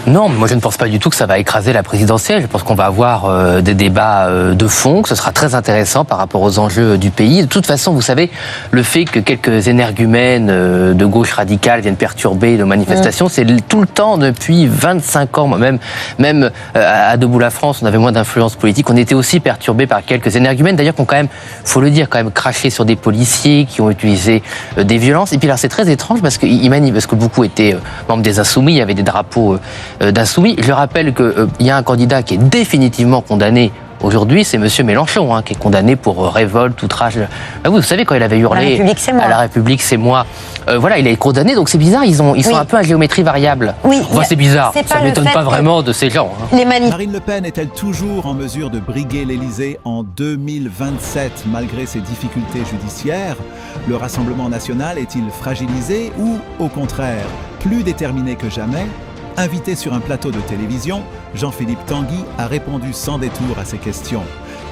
Non, moi je ne pense pas du tout que ça va écraser la présidentielle. Je pense qu'on va avoir des débats de fond, que ce sera très intéressant par rapport aux enjeux du pays. De toute façon, vous savez, le fait que quelques énergumènes de gauche radicale viennent perturber nos manifestations, c'est tout le temps depuis 25 ans. Même à Debout la France, on avait moins d'influence politique. On était aussi perturbé par quelques énergumènes, d'ailleurs, qui ont quand même, faut le dire, quand même craché sur des policiers, qui ont utilisé des violences. Et puis là, c'est très étrange parce que beaucoup étaient membres des Insoumis, il y avait des drapeaux d'Insoumis. Je rappelle qu'il y a un candidat qui est définitivement condamné aujourd'hui, c'est Monsieur Mélenchon, qui est condamné pour révolte, outrage. Vous savez, quand il avait hurlé « La République, c'est moi ». À la République, c'est moi. Voilà, il est condamné, donc c'est bizarre, ils sont un peu à géométrie variable. Oui, c'est bizarre, ça ne m'étonne pas que vraiment de ces gens. Marine Le Pen est-elle toujours en mesure de briguer l'Élysée en 2027, malgré ses difficultés judiciaires? Le Rassemblement national est-il fragilisé ou, au contraire, plus déterminé que jamais? Invité sur un plateau de télévision, Jean-Philippe Tanguy a répondu sans détour à ces questions.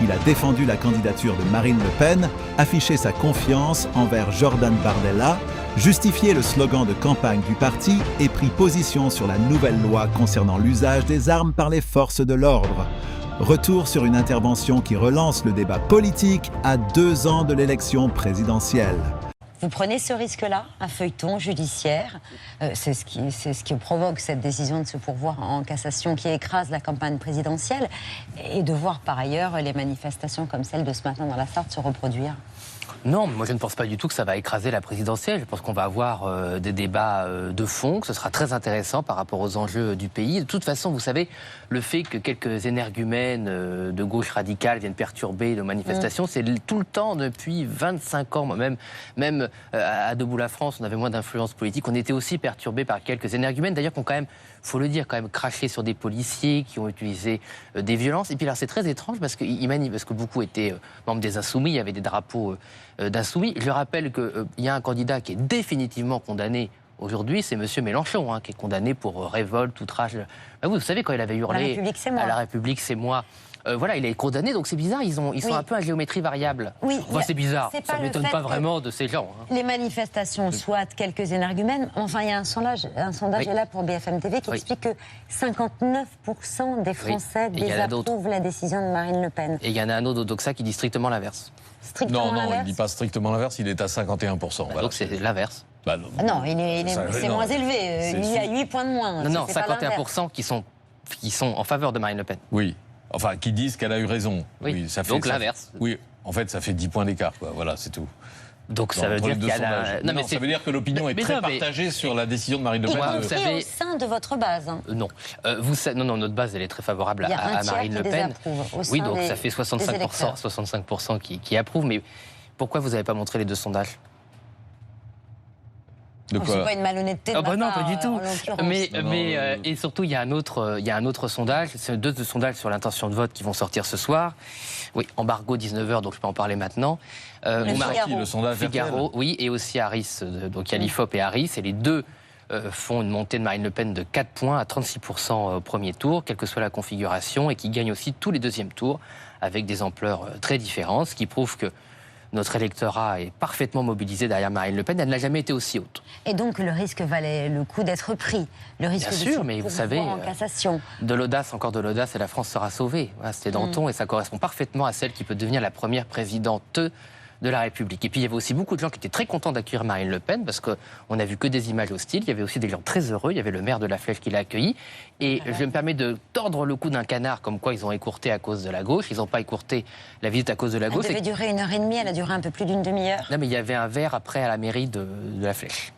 Il a défendu la candidature de Marine Le Pen, affiché sa confiance envers Jordan Bardella, justifié le slogan de campagne du parti et pris position sur la nouvelle loi concernant l'usage des armes par les forces de l'ordre. Retour sur une intervention qui relance le débat politique à 2 ans de l'élection présidentielle. Vous prenez ce risque-là, un feuilleton judiciaire, c'est ce qui provoque cette décision de se pourvoir en cassation qui écrase la campagne présidentielle, et de voir par ailleurs les manifestations comme celle de ce matin dans la Sarthe se reproduire. Non, moi je ne pense pas du tout que ça va écraser la présidentielle. Je pense qu'on va avoir des débats de fond, que ce sera très intéressant par rapport aux enjeux du pays. De toute façon, vous savez, le fait que quelques énergumènes de gauche radicale viennent perturber nos manifestations, c'est tout le temps depuis 25 ans. Même à Debout la France, on avait moins d'influence politique. On était aussi perturbé par quelques énergumènes, d'ailleurs, qui ont quand même, faut le dire, quand même craché sur des policiers, qui ont utilisé des violences. Et puis là, c'est très étrange parce que beaucoup étaient membres des Insoumis, il y avait des drapeaux d'Insoumis. Je rappelle qu'il y a un candidat qui est définitivement condamné aujourd'hui, c'est Monsieur Mélenchon, qui est condamné pour révolte, outrage. Vous savez, quand il avait hurlé « La République, c'est moi ». À la République, c'est moi. Voilà, il est condamné, donc c'est bizarre, ils sont un peu à géométrie variable. Oui, c'est bizarre, ça ne m'étonne pas vraiment de ces gens. Les manifestations, soit quelques énergumènes, enfin il y a un sondage est là pour BFM TV qui explique que 59% des Français désapprouvent la décision de Marine Le Pen. Et il y en a un autre Doxa qui dit strictement l'inverse. Non, il ne dit pas strictement l'inverse, il est à 51%. Voilà. Donc c'est l'inverse. Non, c'est moins élevé, il y a 8 points de moins. Non, 51% qui sont en faveur de Marine Le Pen. Oui. Enfin, qui disent qu'elle a eu raison. Oui, ça fait, donc l'inverse. Oui, en fait, ça fait 10 points d'écart, quoi. Voilà, c'est tout. Donc ça veut dire qu'il y a Non, ça veut dire que l'opinion est très partagée sur la décision de Marine Le Pen. Vous savez... au sein de votre base. Non. Non, notre base, elle est très favorable à Marine Le Pen. Oui, donc ça fait 65% qui approuvent. Mais pourquoi vous n'avez pas montré les 2 sondages? C'est pas une malhonnêteté de ma part, non, pas du tout. Et surtout, il y a un autre sondage. C'est 2 sondages sur l'intention de vote qui vont sortir ce soir. Oui, embargo 19h, donc je peux en parler maintenant. Le sondage Figaro, oui, et aussi Harris, donc il y a l'IFOP et Harris, et les 2 font une montée de Marine Le Pen de 4 points à 36% au premier tour, quelle que soit la configuration, et qui gagnent aussi tous les deuxièmes tours avec des ampleurs très différentes, ce qui prouve que notre électorat est parfaitement mobilisé derrière Marine Le Pen. Elle n'a jamais été aussi haute. Et donc le risque valait le coup d'être pris. Le risque Bien sûr, mais vous savez, en cassation. De l'audace, encore de l'audace, et la France sera sauvée. Voilà, c'était Danton, et ça correspond parfaitement à celle qui peut devenir la première présidente de la République. Et puis il y avait aussi beaucoup de gens qui étaient très contents d'accueillir Marine Le Pen, parce qu'on n'a vu que des images hostiles. Il y avait aussi des gens très heureux. Il y avait le maire de La Flèche qui l'a accueilli. Et je me permets de tordre le cou d'un canard, comme quoi ils ont écourté à cause de la gauche. Ils n'ont pas écourté la visite à cause de la gauche. Elle devait durer 1h30, elle a duré un peu plus d'une demi-heure. Non, mais il y avait un verre après à la mairie de La Flèche.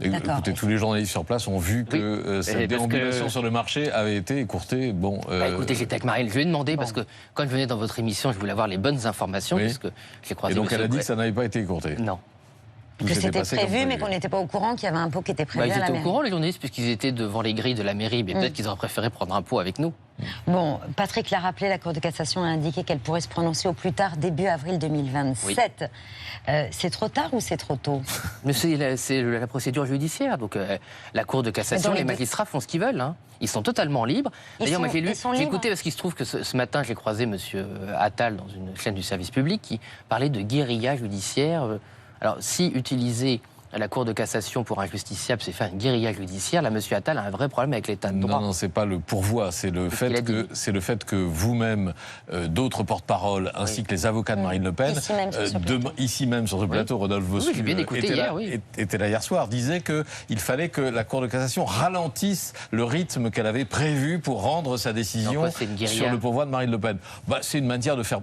Écoutez, tous les journalistes sur place ont vu que cette déambulation sur le marché avait été écourtée. Bon, écoutez, j'étais avec Marine. Je lui ai demandé, parce que quand je venais dans votre émission, je voulais avoir les bonnes informations, puisque j'ai croisé... Et donc elle a dit que ça n'avait pas été écourté. Non. Que c'était prévu, mais qu'on n'était pas au courant qu'il y avait un pot qui était prévu à la mairie. Ils étaient au courant, les journalistes, puisqu'ils étaient devant les grilles de la mairie, mais peut-être qu'ils auraient préféré prendre un pot avec nous. Bon, Patrick l'a rappelé, la Cour de cassation a indiqué qu'elle pourrait se prononcer au plus tard début avril 2027. C'est trop tard ou c'est trop tôt? Mais c'est la procédure judiciaire, donc la Cour de cassation, les magistrats font ce qu'ils veulent. Ils sont totalement libres. D'ailleurs, moi j'ai écouté, parce qu'il se trouve que ce matin j'ai croisé M. Attal dans une chaîne du service public qui parlait de guérilla judiciaire. Alors, si utiliser la Cour de cassation pour un justiciable s'est fait une guérilla judiciaire, là, M. Attal a un vrai problème avec l'état de droit. Non, c'est pas le pourvoi, c'est le fait que vous-même, d'autres porte-parole, ainsi que les avocats de Marine Le Pen, ici même sur ce plateau, Rodolphe Vossu, était là hier soir, disait qu'il fallait que la Cour de cassation ralentisse le rythme qu'elle avait prévu pour rendre sa décision sur le pourvoi de Marine Le Pen. C'est une manière de faire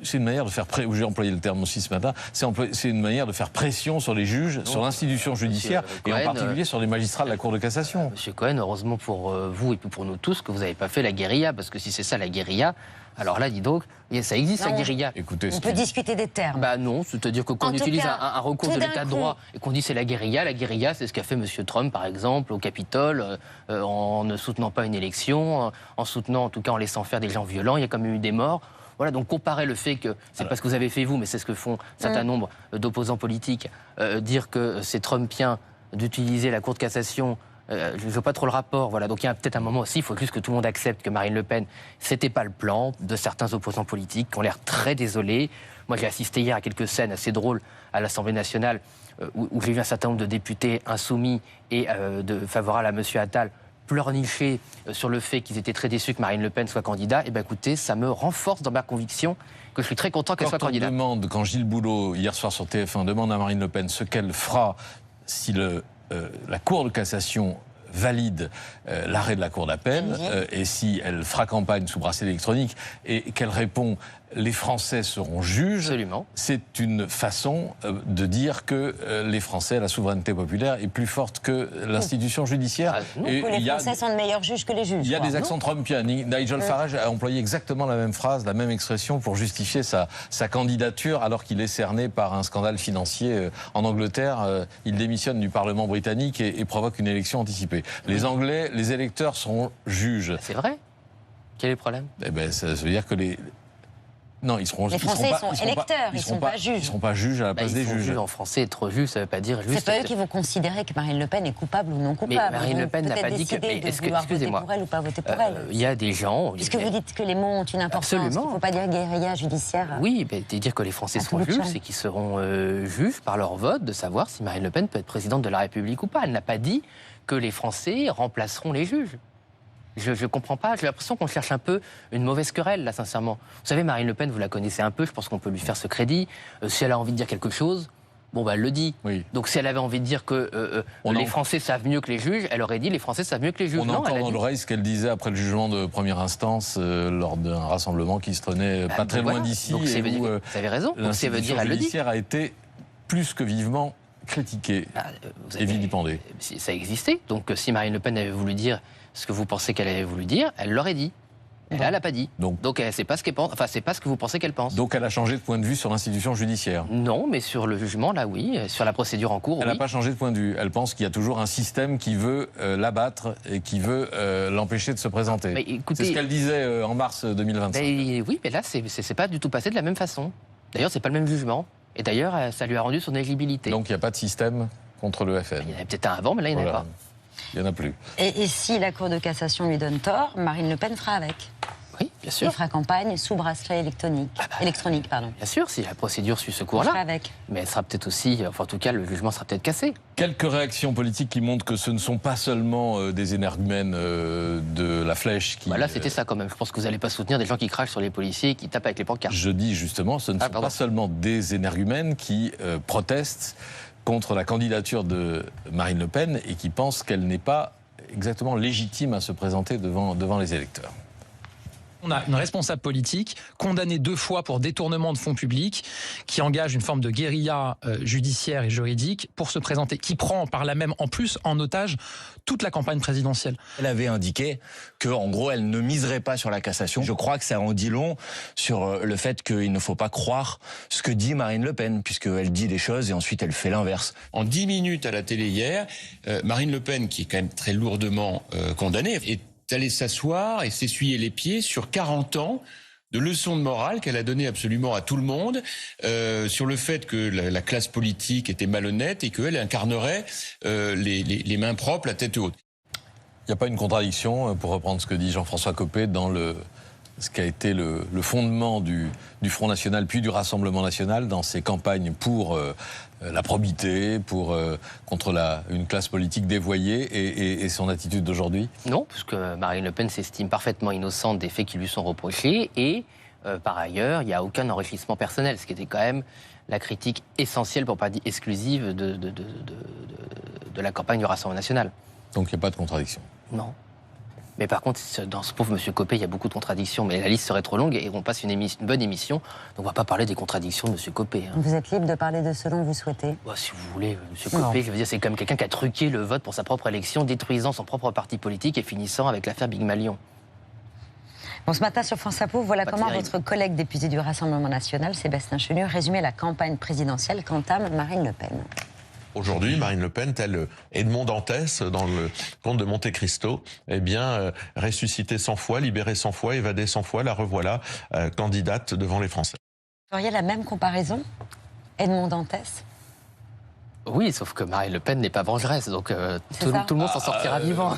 j'ai employé le terme aussi ce matin, c'est une manière de faire pression sur les juges, sur l'institution judiciaire, et en particulier sur les magistrats de la Cour de cassation. Monsieur Cohen, heureusement pour vous et pour nous tous que vous n'avez pas fait la guérilla, parce que si c'est ça la guérilla, alors là, dis donc, ça existe la guérilla. Écoutez, on peut discuter des termes. Non, c'est-à-dire que quand on utilise un recours de l'état de droit et qu'on dit c'est la guérilla, c'est ce qu'a fait M. Trump, par exemple, au Capitole, en ne soutenant pas une élection, en soutenant, en tout cas en laissant faire des gens violents, il y a quand même eu des morts. Voilà, donc comparer le fait que, c'est pas ce que vous avez fait vous, mais c'est ce que font un certain nombre d'opposants politiques, dire que c'est trumpien d'utiliser la Cour de cassation, je ne vois pas trop le rapport. Voilà, donc il y a peut-être un moment aussi, il faut juste que tout le monde accepte que Marine Le Pen, c'était pas le plan de certains opposants politiques qui ont l'air très désolés. Moi, j'ai assisté hier à quelques scènes assez drôles à l'Assemblée nationale où j'ai vu un certain nombre de députés insoumis et favorables à M. Attal pleurnicher sur le fait qu'ils étaient très déçus que Marine Le Pen soit candidat. Et écoutez, ça me renforce dans ma conviction que je suis très content qu'elle soit candidate. Quand Gilles Boulot, hier soir sur TF1, demande à Marine Le Pen ce qu'elle fera si la Cour de cassation valide l'arrêt de la Cour d'appel et si elle fera campagne sous bracelet électronique et qu'elle répond « les Français seront juges », c'est une façon de dire que les Français, la souveraineté populaire est plus forte que l'institution judiciaire. Et les Français sont de meilleurs juges que les juges. Il y a des accents trumpiens. Nigel Farage a employé exactement la même phrase, la même expression pour justifier sa candidature alors qu'il est cerné par un scandale financier en Angleterre. Il démissionne du Parlement britannique et provoque une élection anticipée. Les Anglais, les électeurs seront juges. C'est vrai. Quel est le problème ? Ça veut dire que non, les Français sont électeurs, ils ne sont pas juges. Ils ne seront pas juges à la place des juges. En français, être juge, ça ne veut pas dire juste. C'est pas eux qui vont considérer que Marine Le Pen est coupable ou non coupable. Mais Marine Le Pen n'a pas dit que. Excusez-moi. Pour elle ou pas voter pour elle. Il y a des gens. Puisque vous dites que les mots ont une importance. Absolument. Il ne faut pas dire guérilla judiciaire. Oui, dire que les Français seront juges, c'est qu'ils seront juges par leur vote de savoir si Marine Le Pen peut être présidente de la République ou pas. Elle n'a pas dit que les Français remplaceront les juges. Je ne comprends pas, j'ai l'impression qu'on cherche un peu une mauvaise querelle, là, sincèrement. Vous savez, Marine Le Pen, vous la connaissez un peu, je pense qu'on peut lui faire ce crédit. Si elle a envie de dire quelque chose, elle le dit. Oui. Donc si elle avait envie de dire que les Français savent mieux que les juges, elle aurait dit les Français savent mieux que les juges. On a encore dans l'oreille ce qu'elle disait après le jugement de première instance lors d'un rassemblement qui se tenait pas très loin d'ici. Donc vous avez raison, donc ça veut dire elle le dit. L'institution judiciaire a été plus que vivement critiquée et vilipendée. Ça existait, donc si Marine Le Pen avait voulu dire ce que vous pensez qu'elle avait voulu dire, elle l'aurait dit. Et là, elle l'a pas dit. Donc elle sait pas ce qu'elle pense. Enfin, c'est pas ce que vous pensez qu'elle pense. Donc elle a changé de point de vue sur l'institution judiciaire. Non, mais sur le jugement, là, oui. Sur la procédure en cours, elle n'a pas changé de point de vue. Elle pense qu'il y a toujours un système qui veut l'abattre et qui veut l'empêcher de se présenter. C'est ce qu'elle disait en mars 2025. Oui, mais là, c'est pas du tout passé de la même façon. D'ailleurs, c'est pas le même jugement. Et d'ailleurs, ça lui a rendu son éligibilité. Donc il n'y a pas de système contre le FN. Il y en avait peut-être un avant, mais là, il n'y en avait pas. Il n'y en a plus. Et si la Cour de cassation lui donne tort, Marine Le Pen fera avec. Oui, bien sûr. Elle fera campagne sous bracelet électronique. Bien sûr, si la procédure suit ce cours-là. Avec. Mais elle sera peut-être aussi, en tout cas, le jugement sera peut-être cassé. Quelques réactions politiques qui montrent que ce ne sont pas seulement des énergumènes de la Flèche qui... Là, c'était ça quand même. Je pense que vous n'allez pas soutenir des gens qui crachent sur les policiers et qui tapent avec les pancartes. Je dis justement, ce ne sont pas seulement des énergumènes qui protestent contre la candidature de Marine Le Pen et qui pensent qu'elle n'est pas exactement légitime à se présenter devant les électeurs. On a une responsable politique condamnée 2 fois pour détournement de fonds publics, qui engage une forme de guérilla judiciaire et juridique pour se présenter, qui prend par là même en plus en otage toute la campagne présidentielle. Elle avait indiqué qu'en gros elle ne miserait pas sur la cassation. Je crois que ça en dit long sur le fait qu'il ne faut pas croire ce que dit Marine Le Pen, puisqu'elle dit des choses et ensuite elle fait l'inverse. En 10 minutes à la télé hier, Marine Le Pen, qui est quand même très lourdement condamnée, est allée s'asseoir et s'essuyer les pieds sur 40 ans de leçons de morale qu'elle a données absolument à tout le monde sur le fait que la classe politique était malhonnête et qu'elle incarnerait les mains propres, la tête haute. Il n'y a pas une contradiction, pour reprendre ce que dit Jean-François Copé, dans ce qui a été le fondement du Front National puis du Rassemblement National dans ses campagnes pour la probité, contre une classe politique dévoyée et son attitude d'aujourd'hui? Non, puisque Marine Le Pen s'estime parfaitement innocente des faits qui lui sont reprochés et par ailleurs, il n'y a aucun enrichissement personnel, ce qui était quand même la critique essentielle, pour ne pas dire exclusive, de la campagne du Rassemblement National. Donc il n'y a pas de contradiction? Non. Mais par contre, dans ce pauvre M. Copé, il y a beaucoup de contradictions. Mais la liste serait trop longue et on passe une bonne émission. Donc on ne va pas parler des contradictions de M. Copé. Hein. Vous êtes libre de parler de ce dont vous souhaitez. Bah, si vous voulez, M. Copé, je veux dire, c'est comme quelqu'un qui a truqué le vote pour sa propre élection, détruisant son propre parti politique et finissant avec l'affaire Big Malion. Bon, ce matin sur France Info, voilà comment votre collègue député du Rassemblement National, Sébastien Chenu, résumait la campagne présidentielle qu'entame Marine Le Pen. Aujourd'hui, Marine Le Pen, tel Edmond Dantès dans le Comte de Monte Cristo, eh bien, ressuscité 100 fois, libéré 100 fois, évadé 100 fois, la revoilà candidate devant les Français. Vous auriez la même comparaison, Edmond Dantès? Oui, sauf que Marine Le Pen n'est pas vengeresse, donc tout le monde s'en sortira vivant.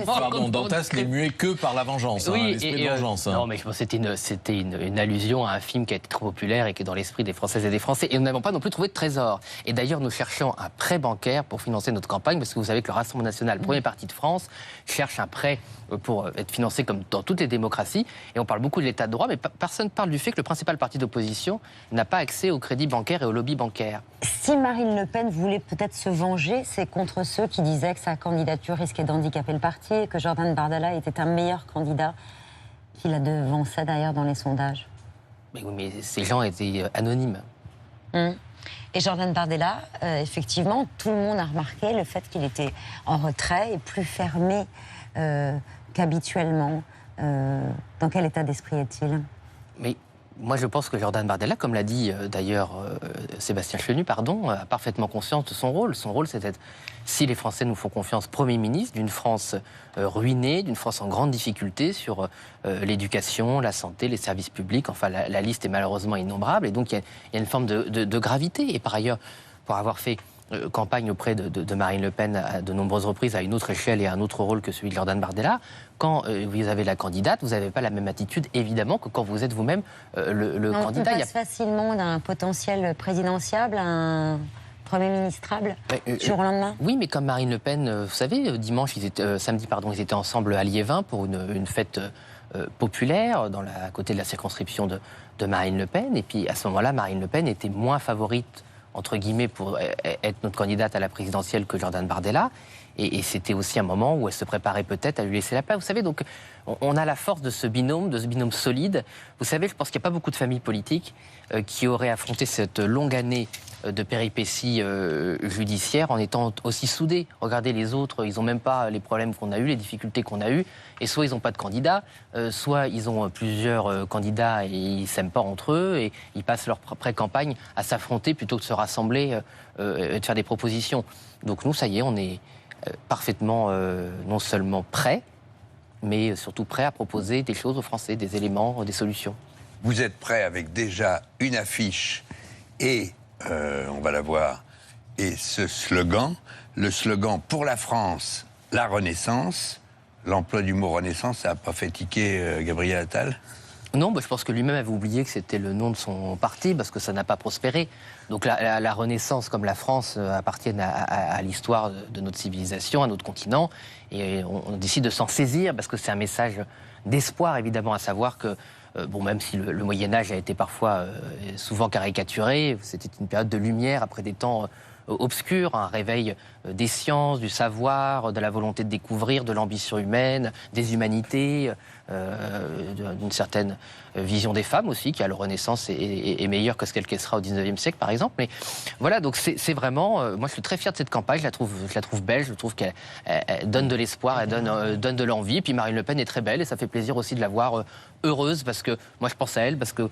Pardon, Dantès n'est muet que par la vengeance, oui, l'esprit de vengeance. Non, mais c'était une allusion à un film qui a été trop populaire et qui est dans l'esprit des Françaises et des Français. Et nous n'avons pas non plus trouvé de trésor. Et d'ailleurs, nous cherchons un prêt bancaire pour financer notre campagne, parce que vous savez que le Rassemblement National, le premier parti de France, cherche un prêt pour être financé comme dans toutes les démocraties. Et on parle beaucoup de l'état de droit, mais personne ne parle du fait que le principal parti d'opposition n'a pas accès au crédit bancaire et au lobby bancaire. Si Marine Le Pen voulait peut-être se venger, c'est contre ceux qui disaient que sa candidature risquait d'handicaper le parti et que Jordan Bardella était un meilleur candidat qui la devançait d'ailleurs dans les sondages. Mais oui, mais ces gens étaient anonymes. Et Jordan Bardella, effectivement, tout le monde a remarqué le fait qu'il était en retrait et plus fermé qu'habituellement. Dans quel état d'esprit est-il? Mais moi, je pense que Jordan Bardella, comme l'a dit d'ailleurs Sébastien Chenu, a parfaitement conscience de son rôle. Son rôle, c'est d'être, si les Français nous font confiance, Premier ministre d'une France ruinée, d'une France en grande difficulté sur l'éducation, la santé, les services publics. Enfin, la liste est malheureusement innombrable. Et donc, il y a une forme de gravité. Et par ailleurs, pour avoir fait campagne auprès de Marine Le Pen à de nombreuses reprises, à une autre échelle et à un autre rôle que celui de Jordan Bardella, quand vous avez la candidate, vous n'avez pas la même attitude, évidemment, que quand vous êtes vous-même le candidat. On passe facilement d'un potentiel présidentiable à un Premier ministrable du jour au lendemain. Oui, mais comme Marine Le Pen, vous savez, samedi, ils étaient ensemble à Liévin pour une fête populaire à côté de la circonscription de Marine Le Pen. Et puis à ce moment-là, Marine Le Pen était moins favorite entre guillemets, pour être notre candidate à la présidentielle que Jordan Bardella. Et c'était aussi un moment où elle se préparait peut-être à lui laisser la place. Vous savez, donc, on a la force de ce binôme solide. Vous savez, je pense qu'il n'y a pas beaucoup de familles politiques qui auraient affronté cette longue année de péripéties judiciaires en étant aussi soudés. Regardez les autres, ils n'ont même pas les problèmes qu'on a eus, les difficultés qu'on a eues. Et soit ils n'ont pas de candidat, soit ils ont plusieurs candidats et ils ne s'aiment pas entre eux et ils passent leur pré-campagne à s'affronter plutôt que de se rassembler et de faire des propositions. Donc nous, ça y est, on est parfaitement non seulement prêts, mais surtout prêts à proposer des choses aux Français, des éléments, des solutions. Vous êtes prêts avec déjà une affiche et, on va la voir, et ce slogan, le slogan « Pour la France, la Renaissance ». L'emploi du mot « Renaissance », ça n'a pas fait tiquer Gabriel Attal? Non, je pense que lui-même avait oublié que c'était le nom de son parti, parce que ça n'a pas prospéré. Donc la Renaissance, comme la France, appartiennent à l'histoire de notre civilisation, à notre continent. Et on décide de s'en saisir, parce que c'est un message d'espoir, évidemment, à savoir que, même si le Moyen-Âge a été parfois souvent caricaturé, c'était une période de lumière après des temps obscur, un réveil des sciences, du savoir, de la volonté de découvrir, de l'ambition humaine, des humanités, d'une certaine vision des femmes aussi, qui à la Renaissance est meilleure que ce qu'elle sera au XIXe siècle, par exemple. Mais voilà, donc c'est vraiment... moi, je suis très fier de cette campagne, je la trouve belle, je trouve qu'elle donne de l'espoir, elle donne de l'envie. Et puis Marine Le Pen est très belle et ça fait plaisir aussi de la voir heureuse, parce que moi, je pense à elle, parce que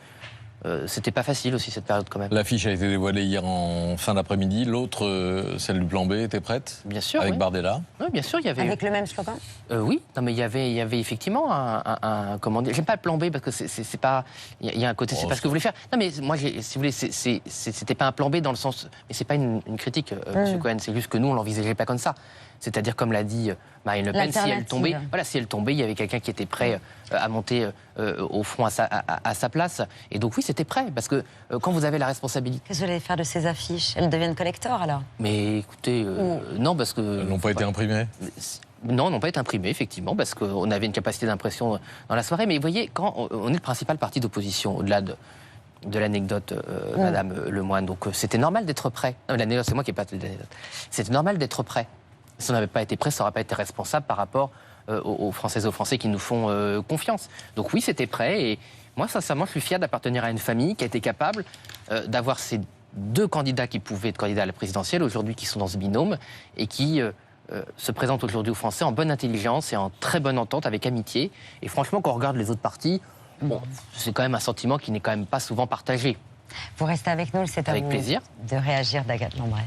c'était pas facile aussi cette période quand même. L'affiche a été dévoilée hier en fin d'après-midi. L'autre, celle du plan B, était prête? Bien sûr. Avec oui. Bardella? Oui, bien sûr, il y avait. Avec le même slogan? Oui, non, mais il y avait effectivement un comment dire. J'aime pas le plan B parce que c'est pas. Il y a un côté, c'est pas ce que vous voulez faire. Non, mais moi, si vous voulez, c'était pas un plan B dans le sens. Mais c'est pas une critique, Monsieur Cohen. C'est juste que nous, on l'envisageait pas comme ça. C'est-à-dire, comme l'a dit Marine Le Pen, si elle tombait, il y avait quelqu'un qui était prêt à monter au front à sa place. Et donc oui, c'était prêt, parce que quand vous avez la responsabilité... Qu'est-ce que vous allez faire de ces affiches? Elles deviennent collector, alors? Mais écoutez, non, parce que... Elles n'ont pas été imprimées? Non, elles n'ont pas été imprimées, effectivement, parce qu'on avait une capacité d'impression dans la soirée. Mais vous voyez, quand on est le principal parti d'opposition, au-delà de l'anecdote, Madame Lemoine, donc c'était normal d'être prêt. Non, l'anecdote, c'est moi qui n'ai pas l'anecdote. C'était normal d'être prêt. Si on n'avait pas été prêt, ça n'aurait pas été responsable par rapport aux Françaises et aux Français qui nous font confiance. Donc oui, c'était prêt. Et moi, sincèrement, je suis fier d'appartenir à une famille qui a été capable d'avoir ces 2 candidats qui pouvaient être candidats à la présidentielle, aujourd'hui qui sont dans ce binôme, et qui se présentent aujourd'hui aux Français en bonne intelligence et en très bonne entente, avec amitié. Et franchement, quand on regarde les autres partis, bon, c'est quand même un sentiment qui n'est quand même pas souvent partagé. Vous restez avec nous, c'est à avec vous plaisir de réagir, d'Agathe Lambray.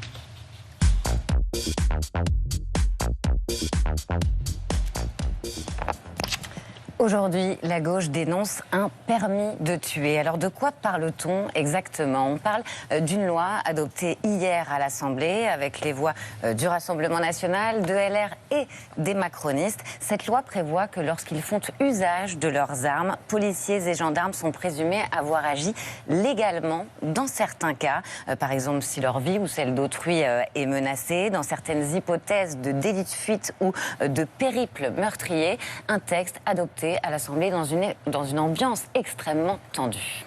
Aujourd'hui, la gauche dénonce un permis de tuer. Alors de quoi parle-t-on exactement? On parle d'une loi adoptée hier à l'Assemblée avec les voix du Rassemblement national, de LR et des macronistes. Cette loi prévoit que lorsqu'ils font usage de leurs armes, policiers et gendarmes sont présumés avoir agi légalement dans certains cas. Par exemple, si leur vie ou celle d'autrui est menacée, dans certaines hypothèses de délit de fuite ou de périple meurtrier. Un texte adopté à l'Assemblée dans une ambiance extrêmement tendue.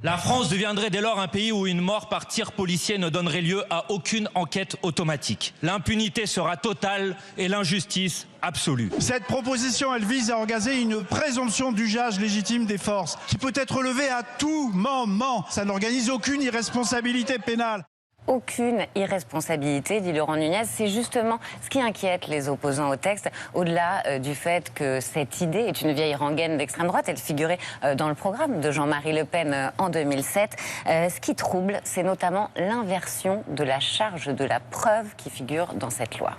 La France deviendrait dès lors un pays où une mort par tir policier ne donnerait lieu à aucune enquête automatique. L'impunité sera totale et l'injustice absolue. Cette proposition, elle vise à organiser une présomption d'usage légitime des forces qui peut être levée à tout moment. Ça n'organise aucune irresponsabilité pénale. Aucune irresponsabilité, dit Laurent Nunez. C'est justement ce qui inquiète les opposants au texte, au-delà du fait que cette idée est une vieille rengaine d'extrême droite. Elle figurait dans le programme de Jean-Marie Le Pen en 2007. Ce qui trouble, c'est notamment l'inversion de la charge de la preuve qui figure dans cette loi.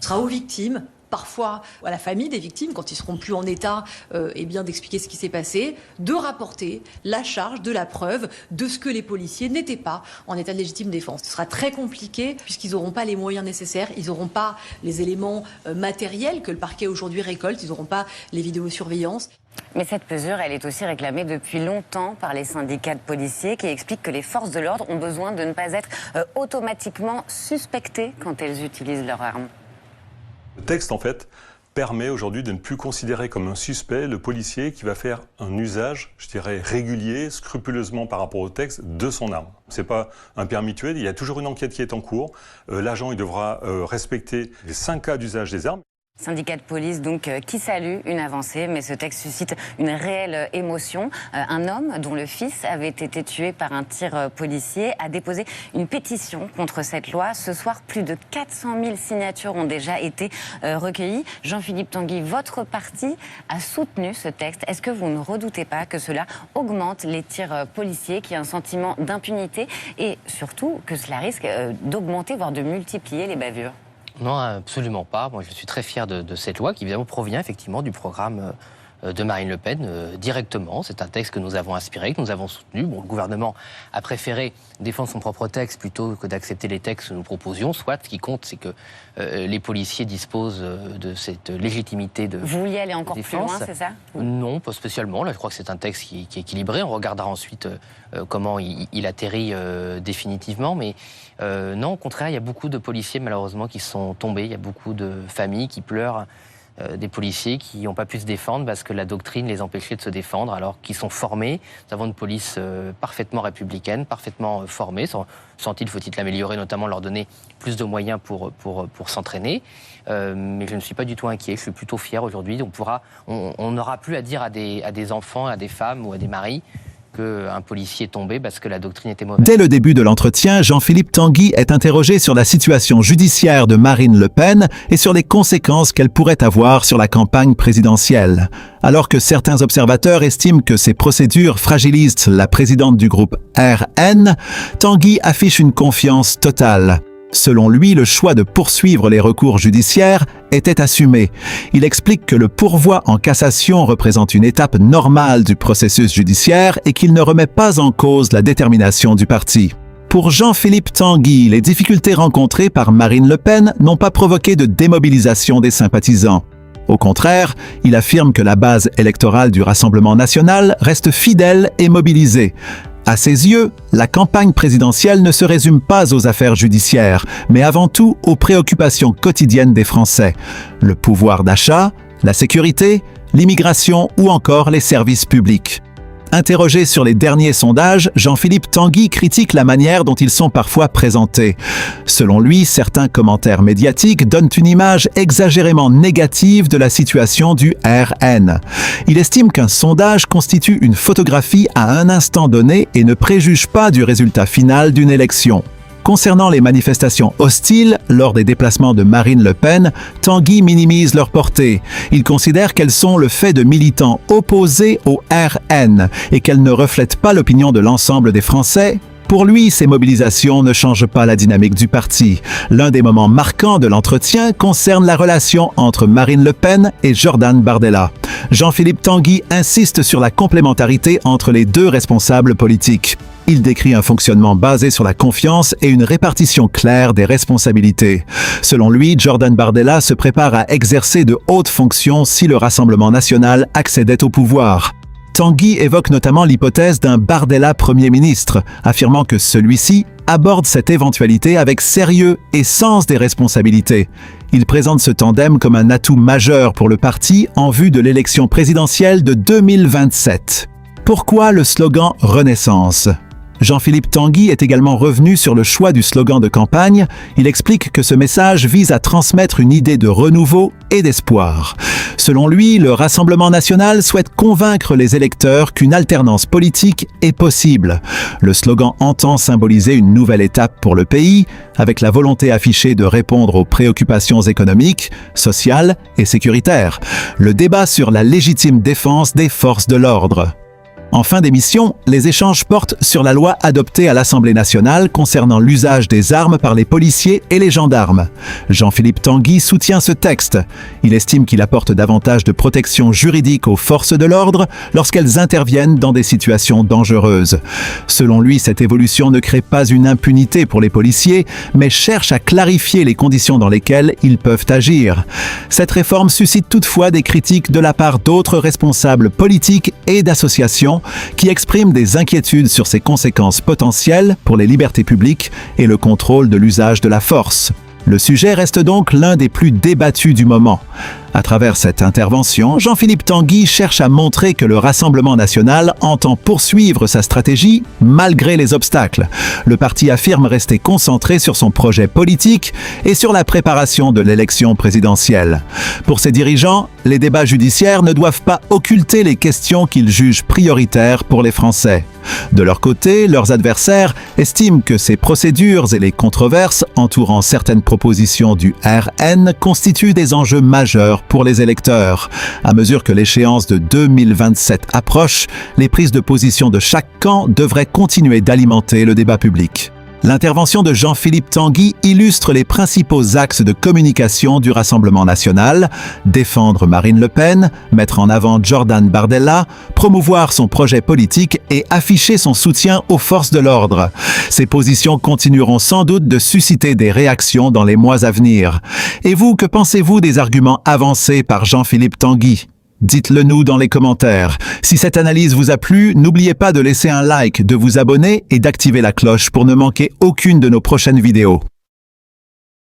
Ce sera aux victimes, parfois à la famille des victimes, quand ils seront plus en état d'expliquer ce qui s'est passé, de rapporter la charge de la preuve de ce que les policiers n'étaient pas en état de légitime défense. Ce sera très compliqué puisqu'ils n'auront pas les moyens nécessaires, ils n'auront pas les éléments matériels que le parquet aujourd'hui récolte, ils n'auront pas les vidéosurveillances. Mais cette mesure, elle est aussi réclamée depuis longtemps par les syndicats de policiers qui expliquent que les forces de l'ordre ont besoin de ne pas être automatiquement suspectées quand elles utilisent leurs armes. Le texte, en fait, permet aujourd'hui de ne plus considérer comme un suspect le policier qui va faire un usage, je dirais, régulier, scrupuleusement par rapport au texte, de son arme. C'est pas un permis tué, il y a toujours une enquête qui est en cours. L'agent, il devra respecter les 5 cas d'usage des armes. Syndicat de police donc qui salue une avancée, mais ce texte suscite une réelle émotion. Un homme dont le fils avait été tué par un tir policier a déposé une pétition contre cette loi. Ce soir, plus de 400 000 signatures ont déjà été recueillies. Jean-Philippe Tanguy, votre parti a soutenu ce texte. Est-ce que vous ne redoutez pas que cela augmente les tirs policiers, qu'il y ait un sentiment d'impunité et surtout que cela risque d'augmenter, voire de multiplier les bavures? Non, absolument pas. Moi, je suis très fier de cette loi qui, évidemment, provient effectivement du programme de Marine Le Pen directement. C'est un texte que nous avons inspiré, que nous avons soutenu. Bon, le gouvernement a préféré défendre son propre texte plutôt que d'accepter les textes que nous proposions. Soit, ce qui compte, c'est que les policiers disposent de cette légitimité de Vous vouliez aller encore défense. plus loin, c'est ça? Non, pas spécialement. Là, je crois que c'est un texte qui est équilibré. On regardera ensuite comment il atterrit définitivement. Mais non, au contraire, il y a beaucoup de policiers, malheureusement, qui sont tombés. Il y a beaucoup de familles qui pleurent des policiers qui n'ont pas pu se défendre parce que la doctrine les empêchait de se défendre, alors qu'ils sont formés. Nous avons une police parfaitement républicaine, parfaitement formée. Sans-il, faut-il l'améliorer, notamment leur donner plus de moyens pour s'entraîner. Mais je ne suis pas du tout inquiet, je suis plutôt fier aujourd'hui. On n'aura plus à dire à des enfants, à des femmes ou à des maris qu'un policier est tombé parce que la doctrine était mauvaise. Dès le début de l'entretien, Jean-Philippe Tanguy est interrogé sur la situation judiciaire de Marine Le Pen et sur les conséquences qu'elle pourrait avoir sur la campagne présidentielle. Alors que certains observateurs estiment que ces procédures fragilisent la présidente du groupe RN, Tanguy affiche une confiance totale. Selon lui, le choix de poursuivre les recours judiciaires était assumé. Il explique que le pourvoi en cassation représente une étape normale du processus judiciaire et qu'il ne remet pas en cause la détermination du parti. Pour Jean-Philippe Tanguy, les difficultés rencontrées par Marine Le Pen n'ont pas provoqué de démobilisation des sympathisants. Au contraire, il affirme que la base électorale du Rassemblement national reste fidèle et mobilisée. À ses yeux, la campagne présidentielle ne se résume pas aux affaires judiciaires, mais avant tout aux préoccupations quotidiennes des Français. Le pouvoir d'achat, la sécurité, l'immigration ou encore les services publics. Interrogé sur les derniers sondages, Jean-Philippe Tanguy critique la manière dont ils sont parfois présentés. Selon lui, certains commentaires médiatiques donnent une image exagérément négative de la situation du RN. Il estime qu'un sondage constitue une photographie à un instant donné et ne préjuge pas du résultat final d'une élection. Concernant les manifestations hostiles lors des déplacements de Marine Le Pen, Tanguy minimise leur portée. Il considère qu'elles sont le fait de militants opposés au RN et qu'elles ne reflètent pas l'opinion de l'ensemble des Français. Pour lui, ces mobilisations ne changent pas la dynamique du parti. L'un des moments marquants de l'entretien concerne la relation entre Marine Le Pen et Jordan Bardella. Jean-Philippe Tanguy insiste sur la complémentarité entre les deux responsables politiques. Il décrit un fonctionnement basé sur la confiance et une répartition claire des responsabilités. Selon lui, Jordan Bardella se prépare à exercer de hautes fonctions si le Rassemblement national accédait au pouvoir. Tanguy évoque notamment l'hypothèse d'un Bardella Premier ministre, affirmant que celui-ci aborde cette éventualité avec sérieux et sens des responsabilités. Il présente ce tandem comme un atout majeur pour le parti en vue de l'élection présidentielle de 2027. Pourquoi le slogan « Renaissance » ? Jean-Philippe Tanguy est également revenu sur le choix du slogan de campagne. Il explique que ce message vise à transmettre une idée de renouveau et d'espoir. Selon lui, le Rassemblement national souhaite convaincre les électeurs qu'une alternance politique est possible. Le slogan entend symboliser une nouvelle étape pour le pays, avec la volonté affichée de répondre aux préoccupations économiques, sociales et sécuritaires. Le débat sur la légitime défense des forces de l'ordre. En fin d'émission, les échanges portent sur la loi adoptée à l'Assemblée nationale concernant l'usage des armes par les policiers et les gendarmes. Jean-Philippe Tanguy soutient ce texte. Il estime qu'il apporte davantage de protection juridique aux forces de l'ordre lorsqu'elles interviennent dans des situations dangereuses. Selon lui, cette évolution ne crée pas une impunité pour les policiers, mais cherche à clarifier les conditions dans lesquelles ils peuvent agir. Cette réforme suscite toutefois des critiques de la part d'autres responsables politiques et d'associations qui exprime des inquiétudes sur ses conséquences potentielles pour les libertés publiques et le contrôle de l'usage de la force. Le sujet reste donc l'un des plus débattus du moment. À travers cette intervention, Jean-Philippe Tanguy cherche à montrer que le Rassemblement national entend poursuivre sa stratégie malgré les obstacles. Le parti affirme rester concentré sur son projet politique et sur la préparation de l'élection présidentielle. Pour ses dirigeants, les débats judiciaires ne doivent pas occulter les questions qu'ils jugent prioritaires pour les Français. De leur côté, leurs adversaires estiment que ces procédures et les controverses entourant certaines propositions du RN constituent des enjeux majeurs pour les électeurs. À mesure que l'échéance de 2027 approche, les prises de position de chaque camp devraient continuer d'alimenter le débat public. L'intervention de Jean-Philippe Tanguy illustre les principaux axes de communication du Rassemblement national: défendre Marine Le Pen, mettre en avant Jordan Bardella, promouvoir son projet politique et afficher son soutien aux forces de l'ordre. Ces positions continueront sans doute de susciter des réactions dans les mois à venir. Et vous, que pensez-vous des arguments avancés par Jean-Philippe Tanguy ? Dites-le nous dans les commentaires. Si cette analyse vous a plu, n'oubliez pas de laisser un like, de vous abonner et d'activer la cloche pour ne manquer aucune de nos prochaines vidéos.